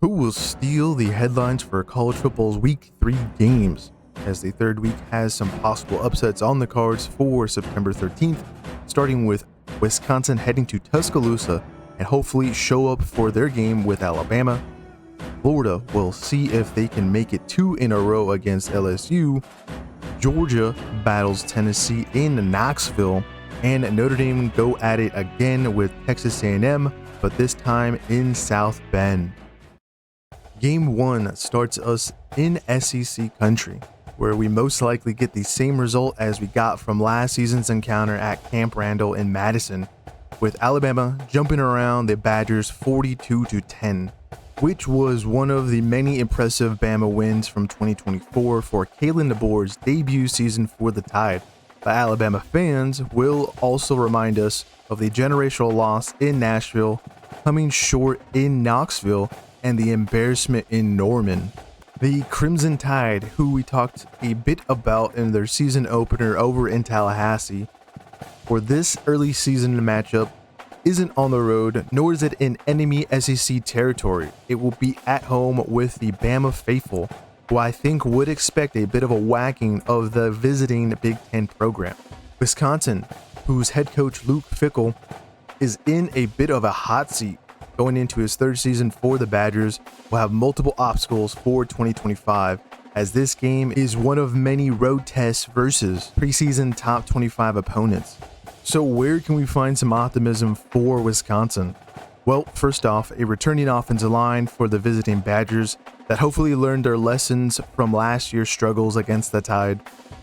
Who will steal the headlines for college football's Week 3 games, as the third week has some possible upsets on the cards for September 13th, starting with Wisconsin heading to Tuscaloosa and hopefully show up for their game with Alabama. Florida will see if they can make it 2 in a row against LSU. Georgia battles Tennessee in Knoxville, and Notre Dame go at it again with Texas A&M, but this time in South Bend. Game 1 starts us in SEC country, where we most likely get the same result as we got from last season's encounter at Camp Randall in Madison, with Alabama jumping around the Badgers 42-10, which was one of the many impressive Bama wins from 2024 for Kalen DeBoer's debut season for the Tide. But Alabama fans will also remind us of the generational loss in Nashville, coming short in Knoxville, and the embarrassment in Norman. The Crimson Tide, who we talked a bit about in their season opener over in Tallahassee, for this early season matchup isn't on the road, nor is it in enemy SEC territory. It will be at home with the Bama faithful, who I think would expect a bit of a whacking of the visiting Big Ten program. Wisconsin, whose head coach Luke Fickell is in a bit of a hot seat going into his third season for the Badgers, will have multiple obstacles for 2025, as this game is one of many road tests versus preseason top 25 opponents. So where can we find some optimism for Wisconsin? Well, first off, a returning offensive line for the visiting Badgers that hopefully learned their lessons from last year's struggles against the Tide.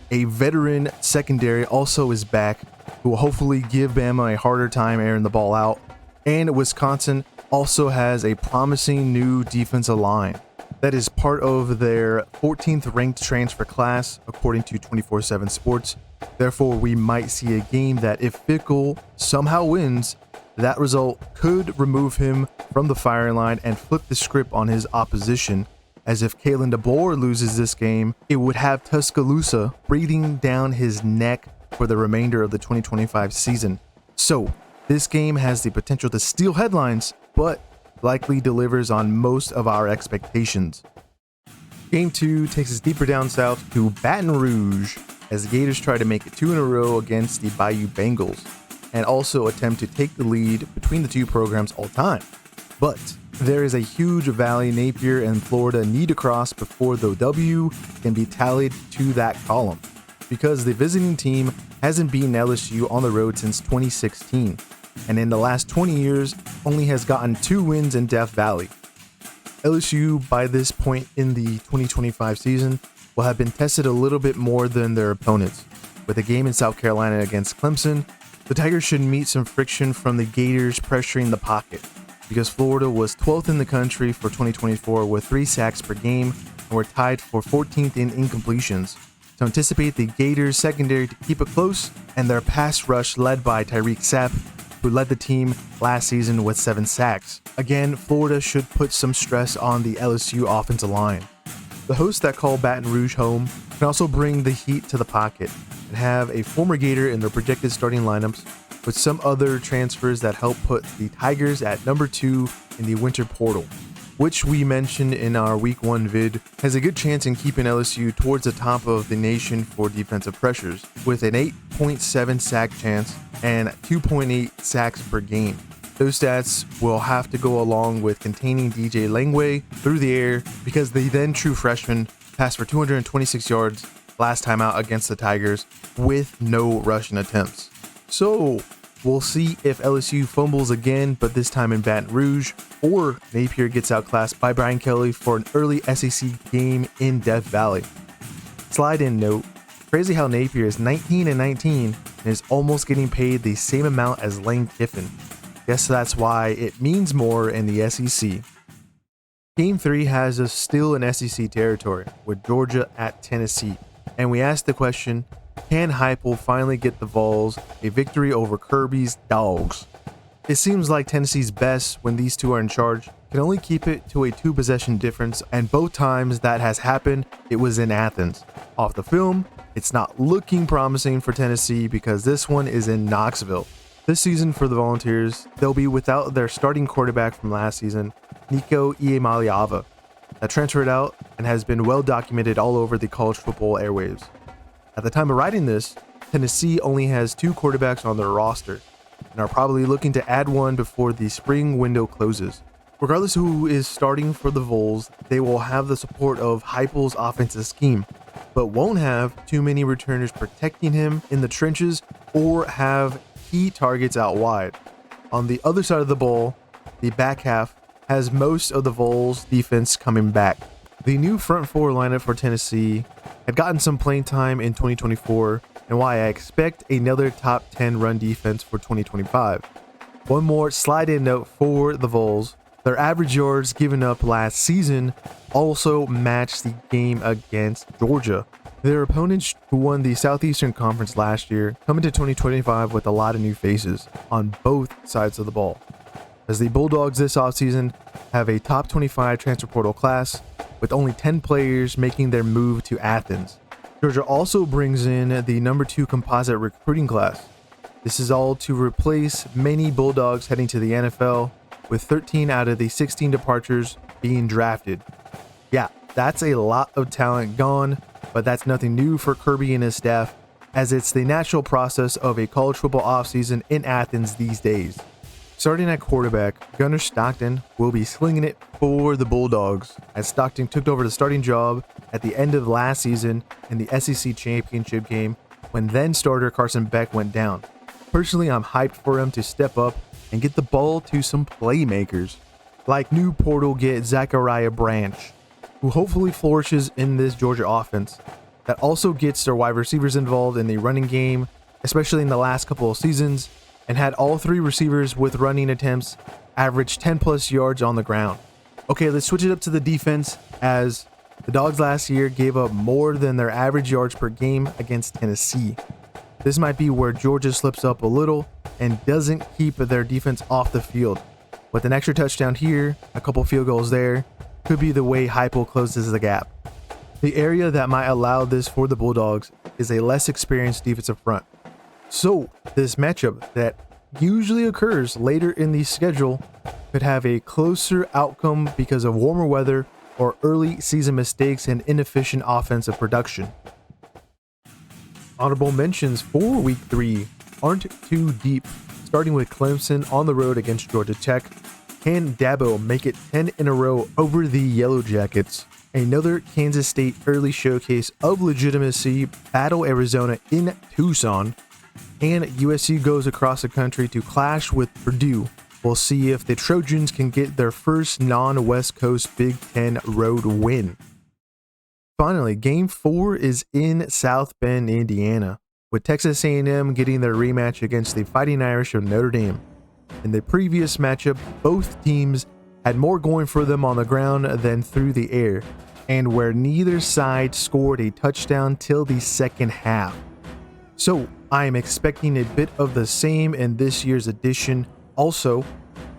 A veteran secondary also is back, who will hopefully give Bama a harder time airing the ball out. And Wisconsin also has a promising new defensive line that is part of their 14th ranked transfer class, according to 24/7 Sports. Therefore, we might see a game that if Fickell somehow wins, that result could remove him from the firing line and flip the script on his opposition, as if Kalen DeBoer loses this game, it would have Tuscaloosa breathing down his neck for the remainder of the 2025 season. So, this game has the potential to steal headlines, but likely delivers on most of our expectations. Game 2 takes us deeper down south to Baton Rouge, as the Gators try to make it 2 in a row against the Bayou Bengals, and also attempt to take the lead between the two programs all time. But there is a huge valley Napier and Florida need to cross before the W can be tallied to that column, because the visiting team hasn't beaten LSU on the road since 2016, and in the last 20 years only has gotten 2 wins in Death Valley. LSU, by this point in the 2025 season, will have been tested a little bit more than their opponents. With a game in South Carolina against Clemson, the Tigers should meet some friction from the Gators pressuring the pocket, because Florida was 12th in the country for 2024 with 3 sacks per game and were tied for 14th in incompletions. So anticipate the Gators secondary to keep it close, and their pass rush led by Tyreek Sapp, who led the team last season with 7 sacks. Again, Florida should put some stress on the LSU offensive line. The hosts that call Baton Rouge home can also bring the heat to the pocket and have a former Gator in their projected starting lineups, with some other transfers that help put the Tigers at number 2 in the winter portal, which we mentioned in our week 1 vid, has a good chance in keeping LSU towards the top of the nation for defensive pressures, with an 8.7 sack chance and 2.8 sacks per game. Those stats will have to go along with containing DJ Langway through the air, because the then true freshman passed for 226 yards last time out against the Tigers with no rushing attempts. So we'll see if LSU fumbles again, but this time in Baton Rouge, or Napier gets outclassed by Brian Kelly for an early SEC game in Death Valley. Slide in note, crazy how Napier is 19-19 and is almost getting paid the same amount as Lane Kiffin. Guess that's why it means more in the SEC. Game 3 has us still in SEC territory, with Georgia at Tennessee, and we asked the question, can Heupel finally get the Vols a victory over Kirby's Dogs? It seems like Tennessee's best, when these two are in charge, can only keep it to a 2-possession difference, and both times that has happened, it was in Athens. Off the film, it's not looking promising for Tennessee, because this one is in Knoxville. This season for the Volunteers, they'll be without their starting quarterback from last season, Nico Iamaleava that transferred out and has been well documented all over the college football airwaves. At the time of writing this, Tennessee only has 2 quarterbacks on their roster and are probably looking to add one before the spring window closes. Regardless who is starting for the Vols, they will have the support of Heupel's offensive scheme, but won't have too many returners protecting him in the trenches or have key targets out wide. On the other side of the ball, the back half has most of the Vols defense coming back. The new front 4 lineup for Tennessee had gotten some playing time in 2024, and why I expect another top 10 run defense for 2025. One more slide-in note for the Vols. Their average yards given up last season also matched the game against Georgia. Their opponents, who won the Southeastern Conference last year, come into 2025 with a lot of new faces on both sides of the ball, as the Bulldogs this offseason have a top 25 transfer portal class, with only 10 players making their move to Athens. Georgia also brings in the number 2 composite recruiting class. This is all to replace many Bulldogs heading to the NFL, with 13 out of the 16 departures being drafted. Yeah, that's a lot of talent gone, but that's nothing new for Kirby and his staff, as it's the natural process of a college football offseason in Athens these days. Starting at quarterback, Gunnar Stockton will be slinging it for the Bulldogs, as Stockton took over the starting job at the end of last season in the SEC championship game when then starter Carson Beck went down. Personally, I'm hyped for him to step up and get the ball to some playmakers, like new portal get Zachariah Branch, who hopefully flourishes in this Georgia offense that also gets their wide receivers involved in the running game, especially in the last couple of seasons, and had all 3 receivers with running attempts average 10 plus yards on the ground. Okay, let's switch it up to the defense, as the Dogs last year gave up more than their average yards per game against Tennessee. This might be where Georgia slips up a little and doesn't keep their defense off the field. With an extra touchdown here, a couple field goals there, could be the way Heupel closes the gap. The area that might allow this for the Bulldogs is a less experienced defensive front. So, this matchup that usually occurs later in the schedule could have a closer outcome because of warmer weather or early season mistakes and inefficient offensive production. Honorable mentions for Week 3 aren't too deep, starting with Clemson on the road against Georgia Tech. Can Dabo make it 10 in a row over the Yellow Jackets? Another Kansas State early showcase of legitimacy battle Arizona in Tucson. And USC goes across the country to clash with Purdue. We'll see if the Trojans can get their first non-West Coast Big Ten road win. Finally, Game 4 is in South Bend, Indiana, with Texas A&M getting their rematch against the Fighting Irish of Notre Dame. In the previous matchup, both teams had more going for them on the ground than through the air, and where neither side scored a touchdown till the second half. So, I am expecting a bit of the same in this year's edition. Also,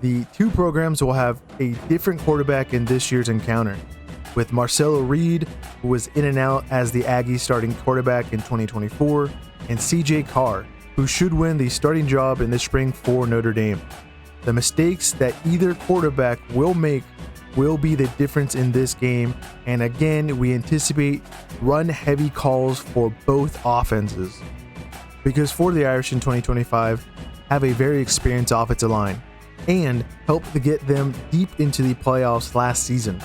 the 2 programs will have a different quarterback in this year's encounter, with Marcelo Reed, who was in and out as the Aggies starting quarterback in 2024, and CJ Carr, who should win the starting job in the spring for Notre Dame. The mistakes that either quarterback will make will be the difference in this game, and again, we anticipate run-heavy calls for both offenses. Because for the Irish in 2025, have a very experienced offensive line, and helped to get them deep into the playoffs last season.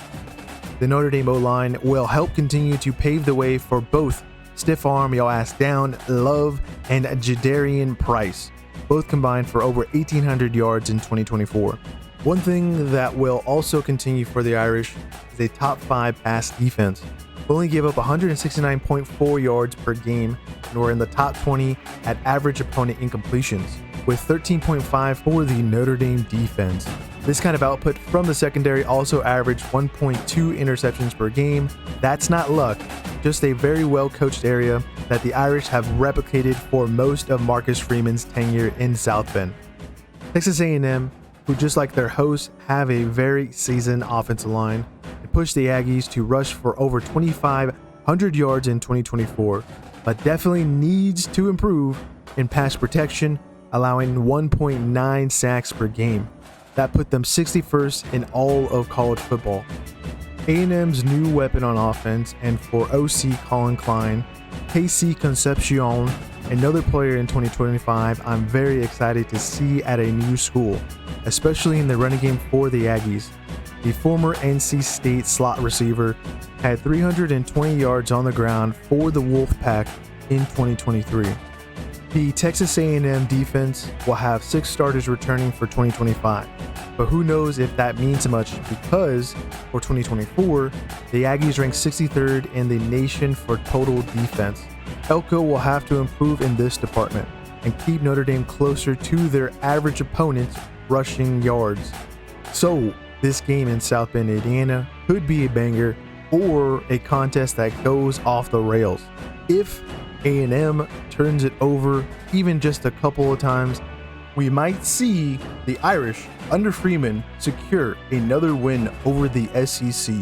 The Notre Dame O-line will help continue to pave the way for both stiff arm, your ass down, Love, and Jadarian Price, both combined for over 1,800 yards in 2024. One thing that will also continue for the Irish is a top 5 pass defense. They only gave up 169.4 yards per game and were in the top 20 at average opponent incompletions, with 13.5 for the Notre Dame defense. This kind of output from the secondary also averaged 1.2 interceptions per game. That's not luck, just a very well coached area that the Irish have replicated for most of Marcus Freeman's tenure in South Bend. Texas A&M, who just like their hosts have a very seasoned offensive line, and pushed the Aggies to rush for over 2,500 yards in 2024, but definitely needs to improve in pass protection, allowing 1.9 sacks per game. that put them 61st in all of college football. A&M's new weapon on offense, and for OC Colin Klein, KC Concepcion, another player in 2025 I'm very excited to see at a new school, especially in the running game for the Aggies. The former NC State slot receiver had 320 yards on the ground for the Wolfpack in 2023. The Texas A&M defense will have 6 starters returning for 2025, but who knows if that means much, because for 2024, the Aggies ranked 63rd in the nation for total defense. Elko will have to improve in this department and keep Notre Dame closer to their average opponent's rushing yards. So this game in South Bend, Indiana could be a banger or a contest that goes off the rails. If A&M turns it over even just a couple of times, we might see the Irish under Freeman secure another win over the SEC.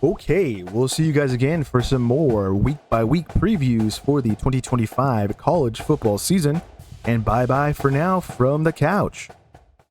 Okay, we'll see you guys again for some more week-by-week previews for the 2025 college football season, and bye-bye for now from the couch.